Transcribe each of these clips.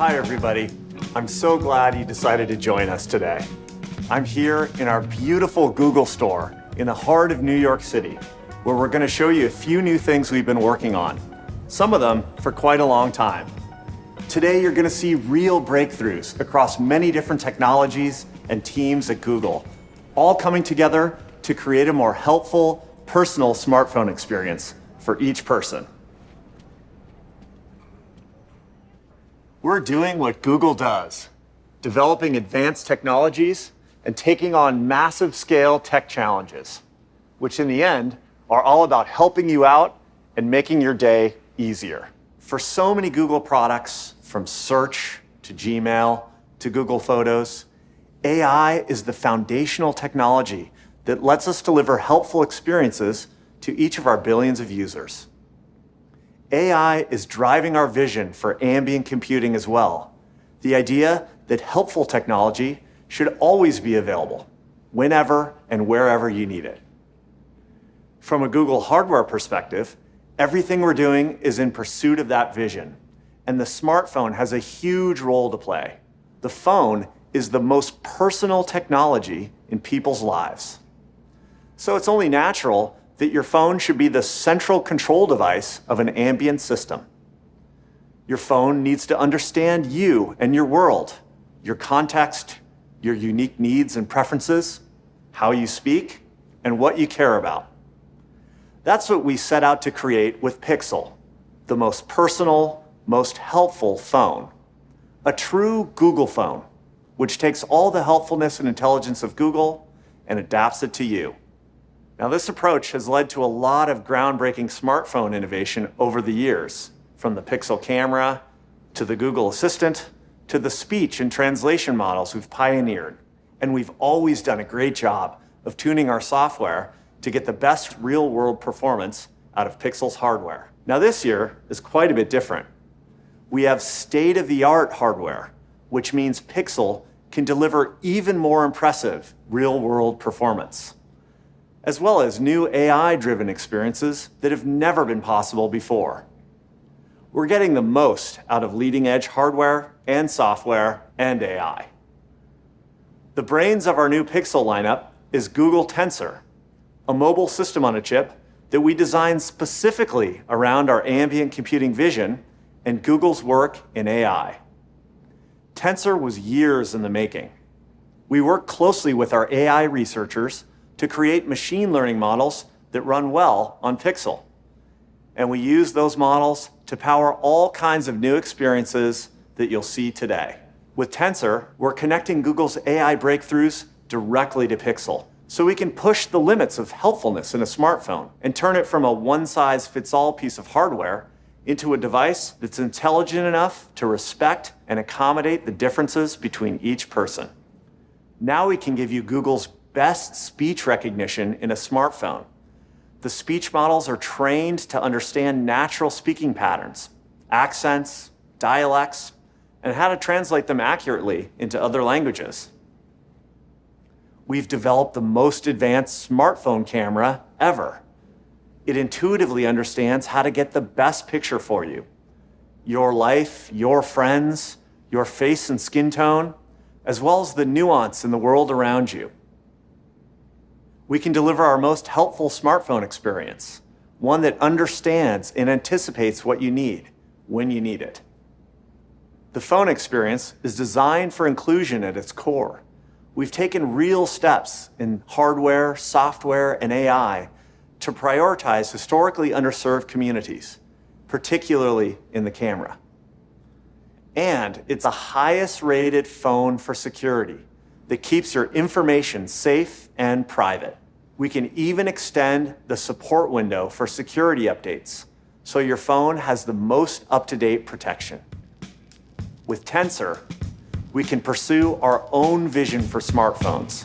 Hi, everybody. I'm so glad you decided to join us today. I'm here in our beautiful Google store in the heart of New York City, where we're going to show you a few new things we've been working on, some of them for quite a long time. Today, you're going to see real breakthroughs across many different technologies and teams at Google, all coming together to create a more helpful, personal smartphone experience for each person. We're doing what Google does, developing advanced technologies and taking on massive scale tech challenges, which in the end are all about helping you out and making your day easier. For so many Google products, from search to Gmail to Google Photos, AI is the foundational technology that lets us deliver helpful experiences to each of our billions of users. AI is driving our vision for ambient computing as well. The idea that helpful technology should always be available, whenever and wherever you need it. From a Google hardware perspective, everything we're doing is in pursuit of that vision, and the smartphone has a huge role to play. The phone is the most personal technology in people's lives. So it's only natural that your phone should be the central control device of an ambient system. Your phone needs to understand you and your world, your context, your unique needs and preferences, how you speak, and what you care about. That's what we set out to create with Pixel, the most personal, most helpful phone. A true Google phone, which takes all the helpfulness and intelligence of Google and adapts it to you. Now, this approach has led to a lot of groundbreaking smartphone innovation over the years, from the Pixel camera to the Google Assistant to the speech and translation models we've pioneered. And we've always done a great job of tuning our software to get the best real-world performance out of Pixel's hardware. Now, this year is quite a bit different. We have state-of-the-art hardware, which means Pixel can deliver even more impressive real-world performance, as well as new AI-driven experiences that have never been possible before. We're getting the most out of leading-edge hardware and software and AI. The brains of our new Pixel lineup is Google Tensor, a mobile system on a chip that we designed specifically around our ambient computing vision and Google's work in AI. Tensor was years in the making. We worked closely with our AI researchers to create machine learning models that run well on Pixel. And we use those models to power all kinds of new experiences that you'll see today. With Tensor, we're connecting Google's AI breakthroughs directly to Pixel, so we can push the limits of helpfulness in a smartphone and turn it from a one-size-fits-all piece of hardware into a device that's intelligent enough to respect and accommodate the differences between each person. Now we can give you Google's best speech recognition in a smartphone. The speech models are trained to understand natural speaking patterns, accents, dialects, and how to translate them accurately into other languages. We've developed the most advanced smartphone camera ever. It intuitively understands how to get the best picture for you. Your life, your friends, your face and skin tone, as well as the nuance in the world around you. We can deliver our most helpful smartphone experience, one that understands and anticipates what you need when you need it. The phone experience is designed for inclusion at its core. We've taken real steps in hardware, software, and AI to prioritize historically underserved communities, particularly in the camera. And it's the highest rated phone for security that keeps your information safe and private. We can even extend the support window for security updates, so your phone has the most up-to-date protection. With Tensor, we can pursue our own vision for smartphones.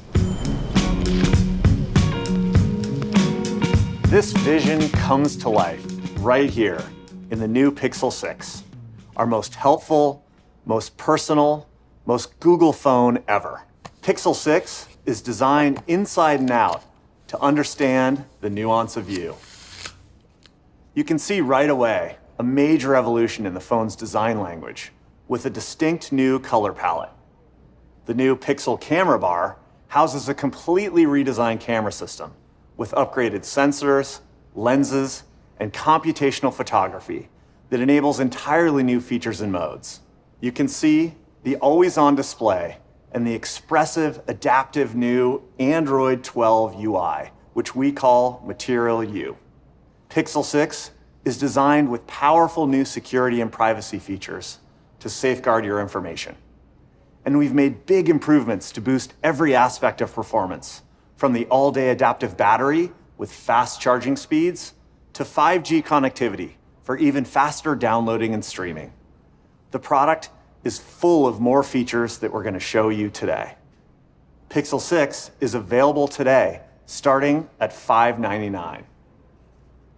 This vision comes to life right here in the new Pixel 6, our most helpful, most personal, most Google phone ever. Pixel 6 is designed inside and out to understand the nuance of you. You can see right away a major evolution in the phone's design language, with a distinct new color palette. The new Pixel camera bar houses a completely redesigned camera system with upgraded sensors, lenses, and computational photography that enables entirely new features and modes. You can see the always-on display and the expressive, adaptive new Android 12 UI, which we call Material U. Pixel 6 is designed with powerful new security and privacy features to safeguard your information. And we've made big improvements to boost every aspect of performance, from the all-day adaptive battery with fast charging speeds to 5G connectivity for even faster downloading and streaming. The product is full of more features that we're going to show you today. Pixel 6 is available today, starting at $599.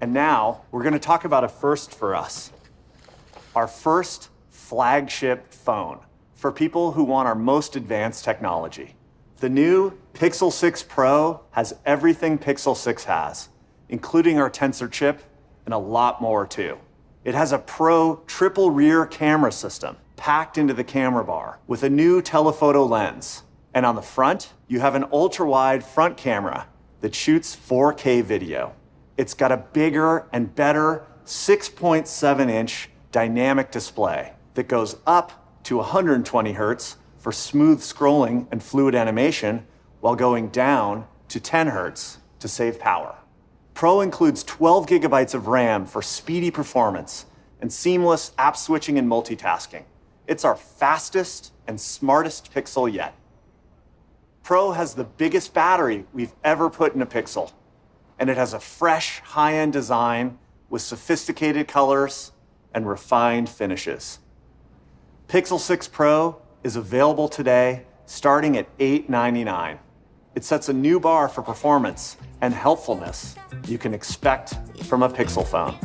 And now we're going to talk about a first for us. Our first flagship phone for people who want our most advanced technology. The new Pixel 6 Pro has everything Pixel 6 has, including our Tensor chip and a lot more too. It has a Pro triple rear camera system packed into the camera bar with a new telephoto lens. And on the front, you have an ultra-wide front camera that shoots 4K video. It's got a bigger and better 6.7-inch dynamic display that goes up to 120 Hz for smooth scrolling and fluid animation, while going down to 10 Hz to save power. Pro includes 12 gigabytes of RAM for speedy performance and seamless app switching and multitasking. It's our fastest and smartest Pixel yet. Pro has the biggest battery we've ever put in a Pixel, and it has a fresh, high-end design with sophisticated colors and refined finishes. Pixel 6 Pro is available today, starting at $899. It sets a new bar for performance and helpfulness you can expect from a Pixel phone.